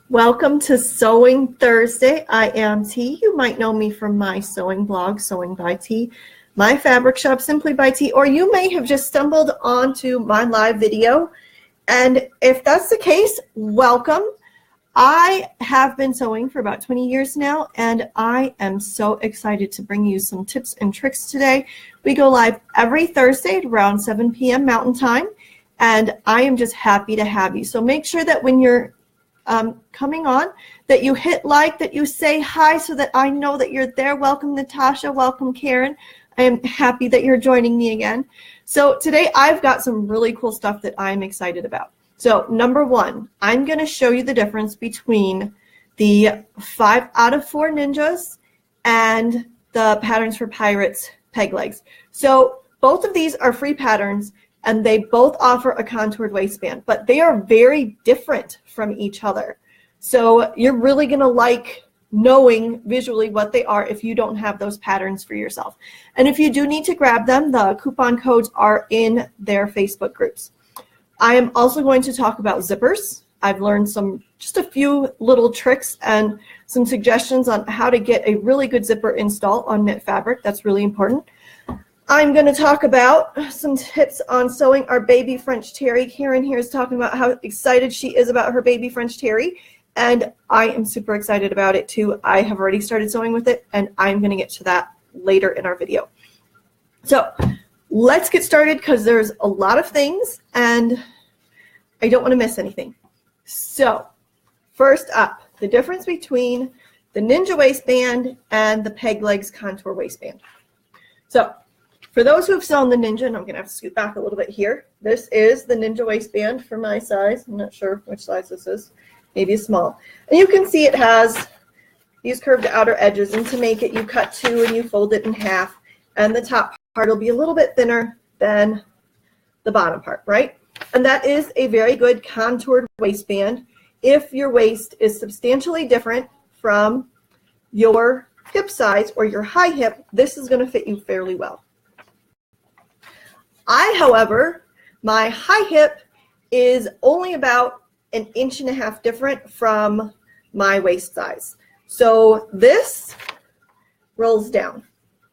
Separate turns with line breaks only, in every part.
Welcome to Sewing Thursday. I am T. You might know me from my sewing blog, Sewing by T, my fabric shop, Simply by T, or you may have just stumbled onto my live video. And if that's the case, welcome. I have been sewing for about 20 years now, and I am so excited to bring you some tips and tricks today. We go live every Thursday at around 7 p.m. Mountain Time, and I am just happy to have you. So make sure that when you're coming on, that you hit like, that you say hi so that I know that you're there. Welcome, Natasha. Welcome, Karen. I am happy that you're joining me again. So today I've got some really cool stuff that I'm excited about. So number one, I'm going to show you the difference between the 5 out of 4 ninjas and the Patterns for Pirates peg legs. So both of these are free patterns, and they both offer a contoured waistband, but they are very different from each other. So you're really gonna like knowing visually what they are if you don't have those patterns for yourself. And if you do need to grab them, the coupon codes are in their Facebook groups. I am also going to talk about zippers. I've learned just a few little tricks and some suggestions on how to get a really good zipper install on knit fabric. That's really important. I'm going to talk about some tips on sewing our baby French terry. Karen here is talking about how excited she is about her baby French terry, and I am super excited about it too. I have already started sewing with it, and I'm going to get to that later in our video. So let's get started because there's a lot of things, and I don't want to miss anything. So first up, the difference between the Ninja waistband and the Peg Legs contour waistband. So for those who have sewn the Ninja, and I'm going to have to scoot back a little bit here, this is the Ninja waistband for my size. I'm not sure which size this is, maybe a small. And you can see it has these curved outer edges, and to make it, you cut 2 and you fold it in half, and the top part will be a little bit thinner than the bottom part, right? And that is a very good contoured waistband. If your waist is substantially different from your hip size or your high hip, this is going to fit you fairly well. However, my high hip is only about 1.5 inches different from my waist size. So this rolls down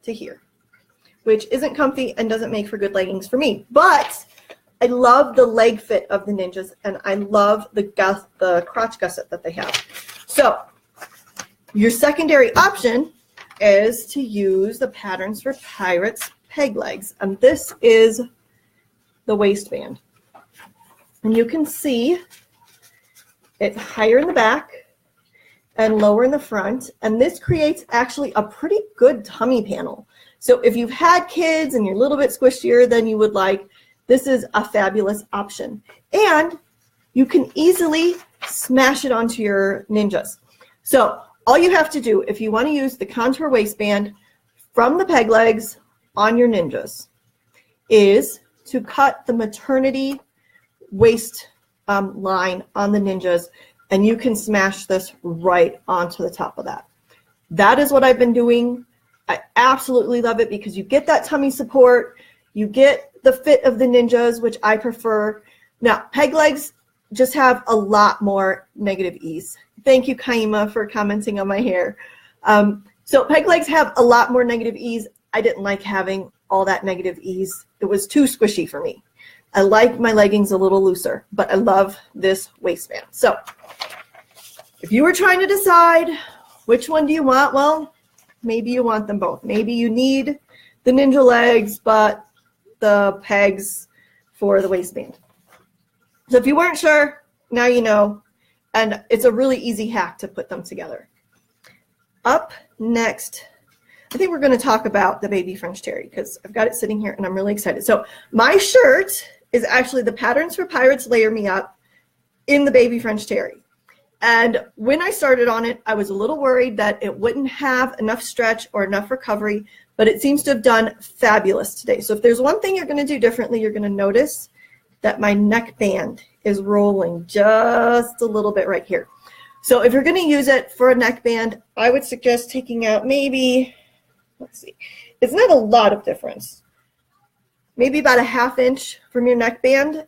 to here, which isn't comfy and doesn't make for good leggings for me. But I love the leg fit of the Ninjas, and I love the crotch gusset that they have. So your secondary option is to use the Patterns for Pirates peg legs, and this is the waistband, and you can see it's higher in the back and lower in the front, and this creates actually a pretty good tummy panel. So if you've had kids and you're a little bit squishier than you would like, this is a fabulous option, and you can easily smash it onto your Ninjas. So all you have to do if you want to use the contour waistband from the peg legs on your Ninjas is to cut the maternity waist line on the Ninjas, and you can smash this right onto the top of that. That is what I've been doing. I absolutely love it because you get that tummy support, you get the fit of the Ninjas, which I prefer. Now, peg legs just have a lot more negative ease. Thank you, Kaima, for commenting on my hair. So peg legs have a lot more negative ease. I didn't like having all that negative ease. It was too squishy for me. I like my leggings a little looser, but I love this waistband. So if you were trying to decide which one do you want, well, maybe you want them both. Maybe you need the Ninja legs, but the pegs for the waistband. So if you weren't sure, now you know, and it's a really easy hack to put them together. Up next, I think we're going to talk about the baby French terry because I've got it sitting here and I'm really excited. So my shirt is actually the Patterns for Pirates Layer Me Up in the baby French terry. And when I started on it, I was a little worried that it wouldn't have enough stretch or enough recovery, but it seems to have done fabulous today. So if there's one thing you're going to do differently, you're going to notice that my neckband is rolling just a little bit right here. So if you're going to use it for a neckband, I would suggest taking out maybe, let's see, it's not a lot of difference. Maybe about 1/2 inch from your neckband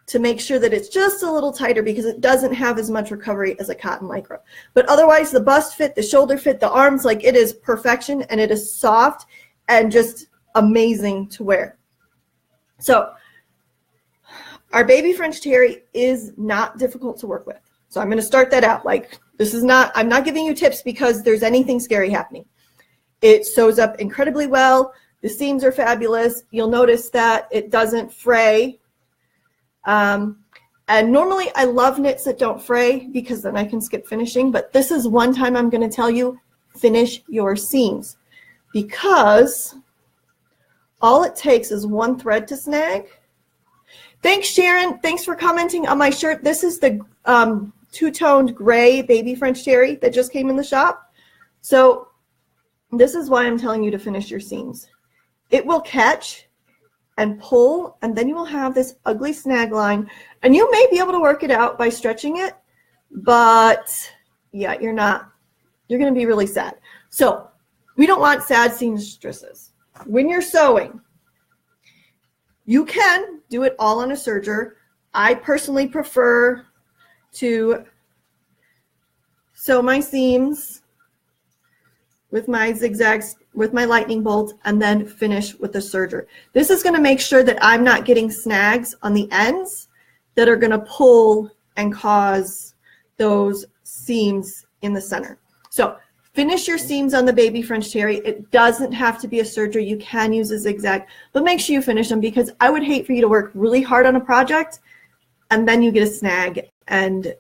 to make sure that it's just a little tighter because it doesn't have as much recovery as a cotton lycra. But otherwise, the bust fit, the shoulder fit, the arms, like it is perfection, and it is soft and just amazing to wear. So our baby French terry is not difficult to work with. So I'm going to start that out. Like, this is not, I'm not giving you tips because there's anything scary happening. It sews up incredibly well. The seams are fabulous. You'll notice that it doesn't fray. And normally I love knits that don't fray because then I can skip finishing. But this is one time I'm going to tell you, finish your seams, because all it takes is one thread to snag. Thanks, Sharon. Thanks for commenting on my shirt. This is the two-toned gray baby French terry that just came in the shop. So this is why I'm telling you to finish your seams. It will catch and pull, and then you will have this ugly snag line, and you may be able to work it out by stretching it, but yeah, you're not. You're going to be really sad. So we don't want sad seamstresses. When you're sewing, you can do it all on a serger. I personally prefer to sew my seams with my zigzags, with my lightning bolt, and then finish with the serger. This is going to make sure that I'm not getting snags on the ends that are going to pull and cause those seams in the center. So finish your seams on the baby French terry. It doesn't have to be a serger. You can use a zigzag, but make sure you finish them, because I would hate for you to work really hard on a project and then you get a snag and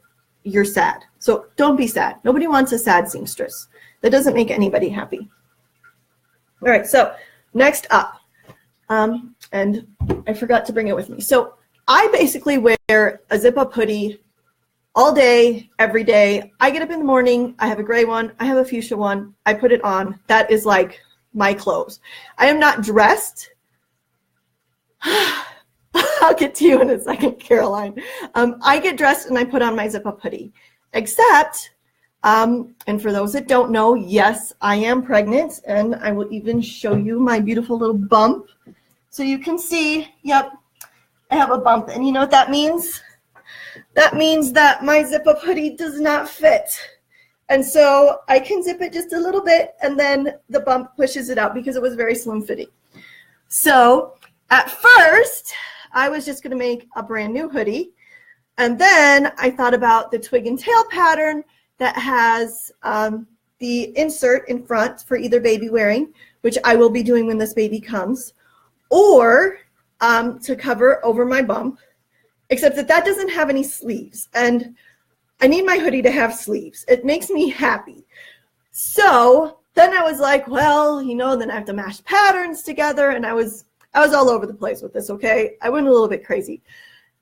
you're sad. So don't be sad. Nobody wants a sad seamstress. That doesn't make anybody happy. All right, so next up, and I forgot to bring it with me. So I basically wear a zip-up hoodie all day, every day. I get up in the morning, I have a gray one, I have a fuchsia one, I put it on. That is like my clothes. I am not dressed. I'll get to you in a second, Caroline. I get dressed and I put on my zip-up hoodie, except, and for those that don't know, yes, I am pregnant, and I will even show you my beautiful little bump. So you can see, yep, I have a bump, and you know what that means? That means that my zip-up hoodie does not fit. And so I can zip it just a little bit, and then the bump pushes it out because it was very slim fitting. So at first, I was just going to make a brand new hoodie. And then I thought about the twig and tail pattern that has the insert in front for either baby wearing, which I will be doing when this baby comes, or to cover over my bump, except that that doesn't have any sleeves. And I need my hoodie to have sleeves. It makes me happy. So then I was like, well, you know, then I have to mash patterns together. And I was all over the place with this, okay? I went a little bit crazy.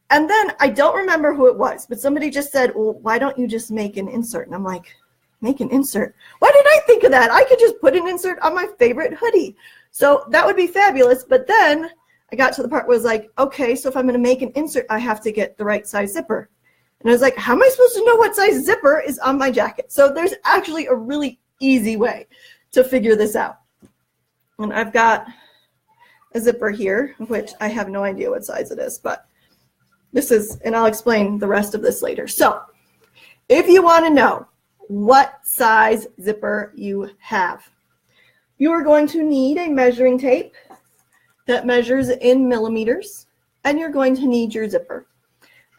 And then I don't remember who it was, but somebody just said, well, why don't you just make an insert? And I'm like, make an insert? Why did I think of that? I could just put an insert on my favorite hoodie. So that would be fabulous. But then I got to the part where I was like, okay, so if I'm going to make an insert, I have to get the right size zipper. And I was like, how am I supposed to know what size zipper is on my jacket? So there's actually a really easy way to figure this out. And I've got a zipper here, which I have no idea what size it is, but this is, and I'll explain the rest of this later. So if you want to know what size zipper you have, you are going to need a measuring tape that measures in millimeters, and you're going to need your zipper.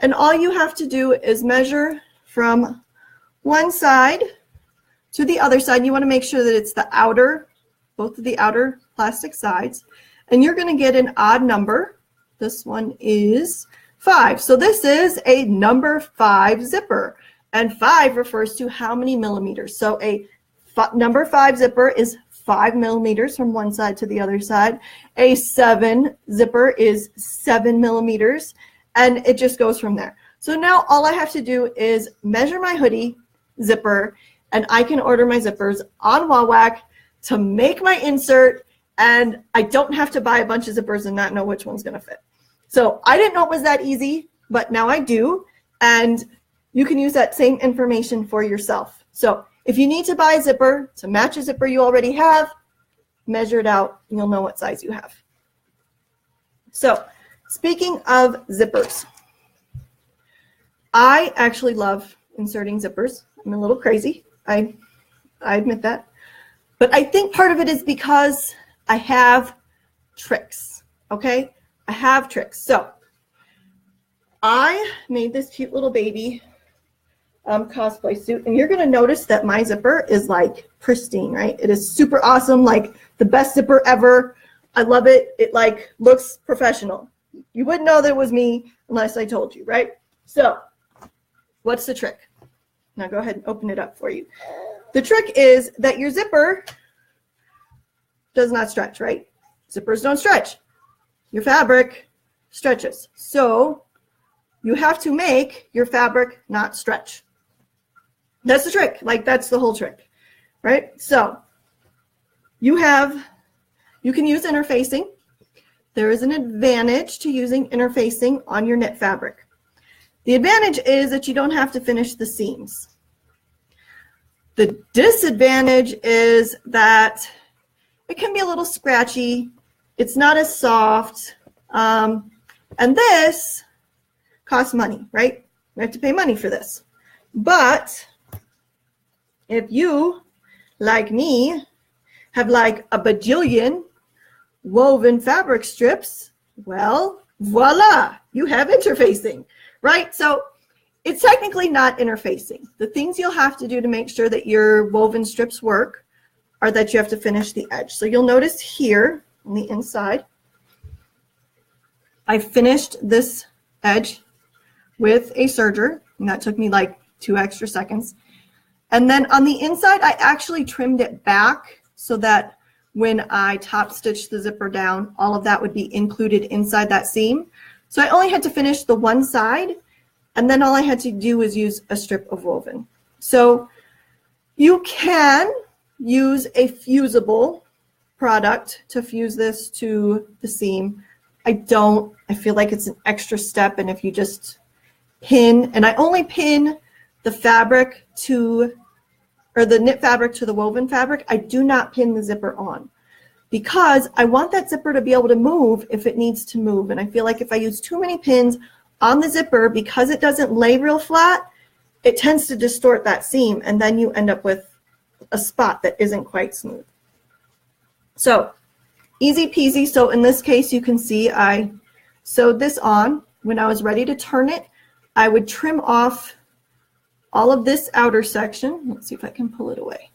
And all you have to do is measure from one side to the other side. You want to make sure that it's the outer, both of the outer plastic sides, and you're going to get an odd number. This one is 5. So this is a number 5 zipper, and 5 refers to how many millimeters. So a number 5 zipper is 5 millimeters from one side to the other side. A 7 zipper is 7 millimeters, and it just goes from there. So now all I have to do is measure my hoodie zipper, and I can order my zippers on Wawak to make my insert, and I don't have to buy a bunch of zippers and not know which one's going to fit. So I didn't know it was that easy, but now I do, and you can use that same information for yourself. So if you need to buy a zipper to match a zipper you already have, measure it out, and you'll know what size you have. So speaking of zippers, I actually love inserting zippers. I'm a little crazy. I admit that. But I think part of it is because I have tricks, okay? I have tricks. So I made this cute little baby cosplay suit, and you're gonna notice that my zipper is like pristine, right? It is super awesome, like the best zipper ever. I love it. It like looks professional. You wouldn't know that it was me unless I told you, right? So what's the trick? Now go ahead and open it up for you. The trick is that your zipper does not stretch, right? Zippers don't stretch. Your fabric stretches. So you have to make your fabric not stretch. That's the trick. Like, that's the whole trick, right? So you can use interfacing. There is an advantage to using interfacing on your knit fabric. The advantage is that you don't have to finish the seams. The disadvantage is that it can be a little scratchy. It's not as soft. And this costs money, right? We have to pay money for this. But if you, like me, have like a bajillion woven fabric strips, well, voila, you have interfacing, right? So it's technically not interfacing. The things you'll have to do to make sure that your woven strips work are that you have to finish the edge. So you'll notice here on the inside, I finished this edge with a serger, and that took me like 2 extra seconds. And then on the inside, I actually trimmed it back so that when I top stitched the zipper down, all of that would be included inside that seam. So I only had to finish the one side, and then all I had to do was use a strip of woven. So you can use a fusible product to fuse this to the seam. I feel like it's an extra step, and if you just pin, and I only pin the fabric to, or the knit fabric to the woven fabric, I do not pin the zipper on because I want that zipper to be able to move if it needs to move. And I feel like if I use too many pins on the zipper, because it doesn't lay real flat, it tends to distort that seam, and then you end up with a spot that isn't quite smooth. So easy peasy. So in this case, you can see I sewed this on. When I was ready to turn it, I would trim off all of this outer section. Let's see if I can pull it away.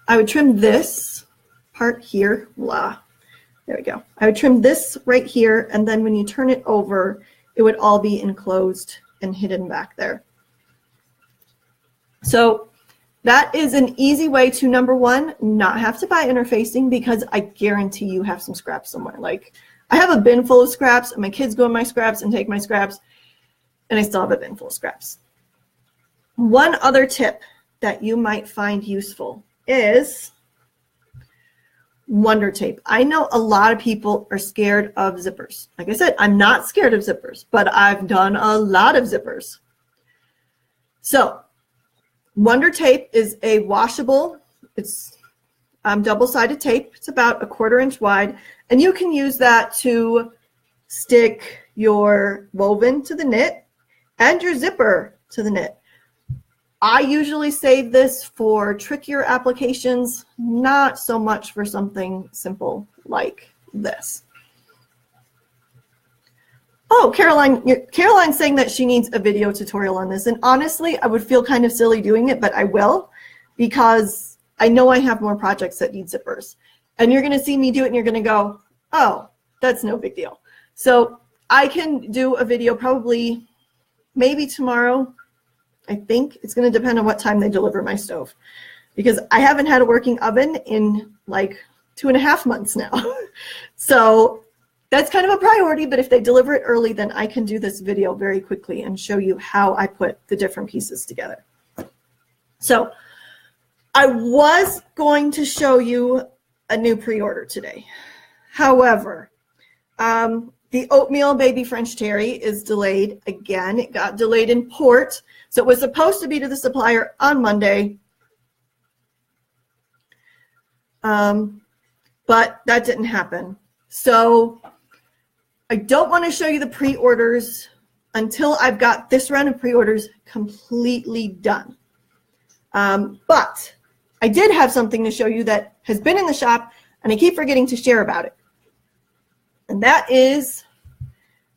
I would trim this part here. Blah. There we go. I would trim this right here, and then when you turn it over, it would all be enclosed and hidden back there. So that is an easy way to, number one, not have to buy interfacing, because I guarantee you have some scraps somewhere. Like, I have a bin full of scraps, and my kids go in my scraps and take my scraps, and I still have a bin full of scraps. One other tip that you might find useful is Wonder Tape. I know a lot of people are scared of zippers. Like I said, I'm not scared of zippers, but I've done a lot of zippers. So Wonder Tape is a washable, it's double-sided tape. It's about 1/4 inch wide, and you can use that to stick your woven to the knit and your zipper to the knit. I usually save this for trickier applications, not so much for something simple like this. Oh, Caroline's saying that she needs a video tutorial on this. And honestly, I would feel kind of silly doing it, but I will, because I know I have more projects that need zippers. And you're going to see me do it, and you're going to go, oh, that's no big deal. So I can do a video probably maybe tomorrow. I think it's going to depend on what time they deliver my stove, because I haven't had a working oven in like 2.5 months now. So that's kind of a priority, but if they deliver it early, then I can do this video very quickly and show you how I put the different pieces together. So I was going to show you a new pre-order today. However, the oatmeal baby French terry is delayed again. It got delayed in port. So it was supposed to be to the supplier on Monday. But that didn't happen. So I don't want to show you the pre-orders until I've got this round of pre-orders completely done. But I did have something to show you that has been in the shop, and I keep forgetting to share about it. And that is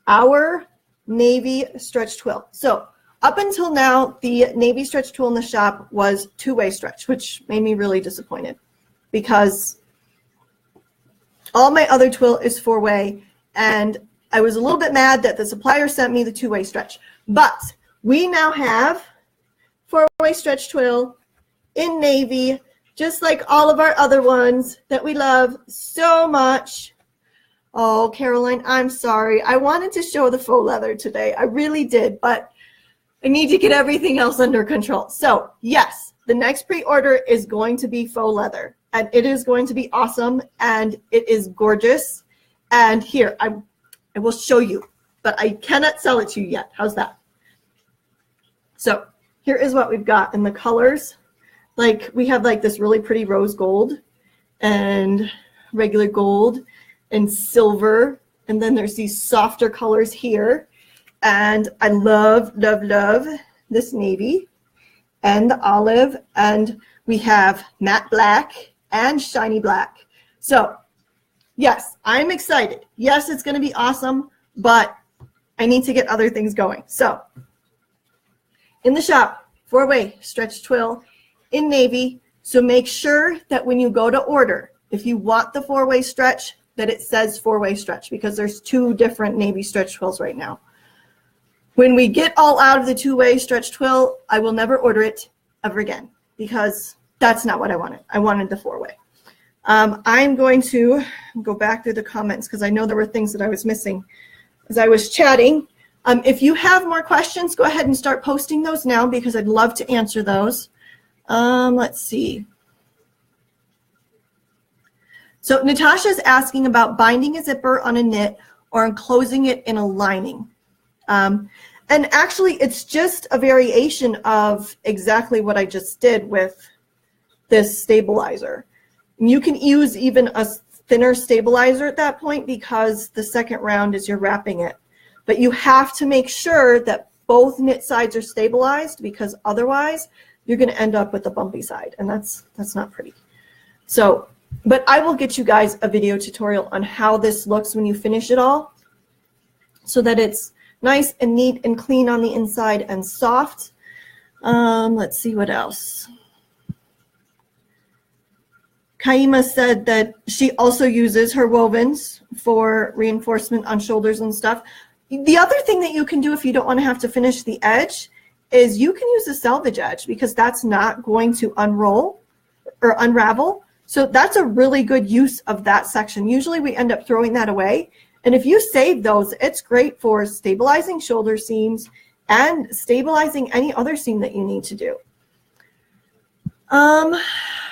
our navy stretch twill. So up until now, the navy stretch twill in the shop was two-way stretch, which made me really disappointed because all my other twill is four-way, and I was a little bit mad that the supplier sent me the two-way stretch. But we now have four-way stretch twill in navy, just like all of our other ones that we love so much. Oh, Caroline, I'm sorry. I wanted to show the faux leather today. I really did, but I need to get everything else under control. So yes, the next pre-order is going to be faux leather, and it is going to be awesome, and it is gorgeous. And here, I will show you, but I cannot sell it to you yet. How's that? So here is what we've got in the colors. Like we have like this really pretty rose gold and regular gold and silver. And then there's these softer colors here. And I love, love, love this navy and the olive. And we have matte black and shiny black. So yes, I'm excited. Yes, it's going to be awesome, but I need to get other things going. So in the shop, four-way stretch twill in navy. So make sure that when you go to order, if you want the four-way stretch, that it says four-way stretch, because there's two different navy stretch twills right now. When we get all out of the two-way stretch twill, I will never order it ever again, because that's not what I wanted. I wanted the four-way. I'm going to go back through the comments because I know there were things that I was missing as I was chatting. If you have more questions, go ahead and start posting those now because I'd love to answer those. Let's see. So Natasha's asking about binding a zipper on a knit or enclosing it in a lining. And actually, it's just a variation of exactly what I just did with this stabilizer. You can use even a thinner stabilizer at that point because the second round is you're wrapping it. But you have to make sure that both knit sides are stabilized because otherwise you're going to end up with a bumpy side, and that's not pretty. So, but I will get you guys a video tutorial on how this looks when you finish it all so that it's nice and neat and clean on the inside and soft. Let's see what else. Kaima said that she also uses her wovens for reinforcement on shoulders and stuff. The other thing that you can do if you don't want to have to finish the edge is you can use a selvage edge because that's not going to unroll or unravel. So that's a really good use of that section. Usually we end up throwing that away. And if you save those, it's great for stabilizing shoulder seams and stabilizing any other seam that you need to do.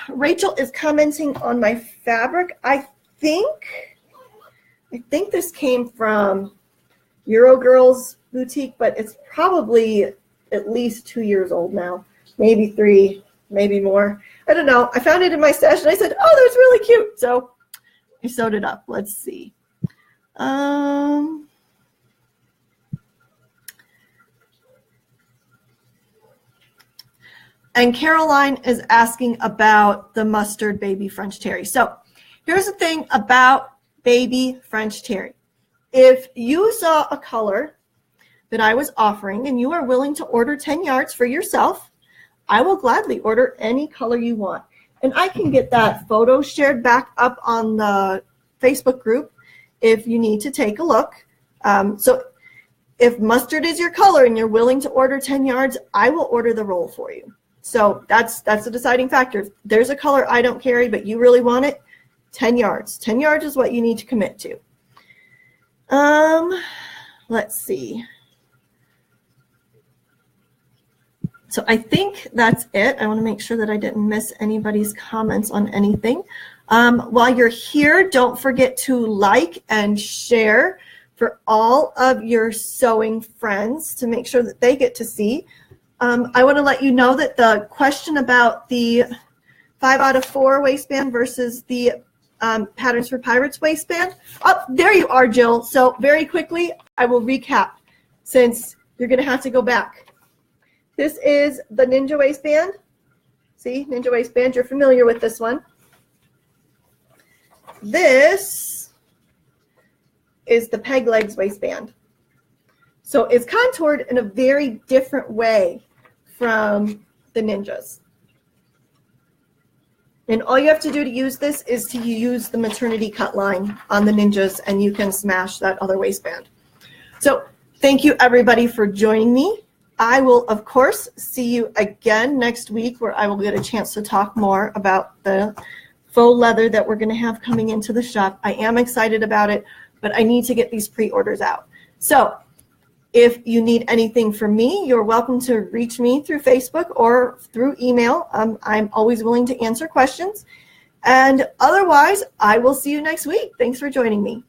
Rachel is commenting on my fabric. I think this came from Eurogirls Boutique, but it's probably at least 2 years old now, maybe 3, maybe more. I don't know. I found it in my stash and I said, oh, that's really cute. So I sewed it up. Let's see. And Caroline is asking about the mustard baby French terry. So here's the thing about baby French terry. If you saw a color that I was offering and you are willing to order 10 yards for yourself, I will gladly order any color you want. And I can get that photo shared back up on the Facebook group if you need to take a look. So if mustard is your color and you're willing to order 10 yards, I will order the roll for you. So that's the deciding factor. If there's a color I don't carry, but you really want it, 10 yards. 10 yards is what you need to commit to. Let's see. So I think that's it. I want to make sure that I didn't miss anybody's comments on anything. While you're here, don't forget to like and share for all of your sewing friends to make sure that they get to see. I want to let you know that the question about the 5 out of 4 waistband versus the Patterns for Pirates waistband. Oh, there you are, Jill. So very quickly, I will recap. since you're going to have to go back. This is the Ninja waistband. See, Ninja waistband, you're familiar with this one. This is the peg legs waistband. So it's contoured in a very different way from the Ninjas. And all you have to do to use this is to use the maternity cut line on the Ninjas, and you can smash that other waistband. So thank you everybody for joining me. I will, of course, see you again next week, where I will get a chance to talk more about the faux leather that we're going to have coming into the shop. I am excited about it, but I need to get these pre-orders out. So if you need anything from me, you're welcome to reach me through Facebook or through email. I'm always willing to answer questions. And otherwise, I will see you next week. Thanks for joining me.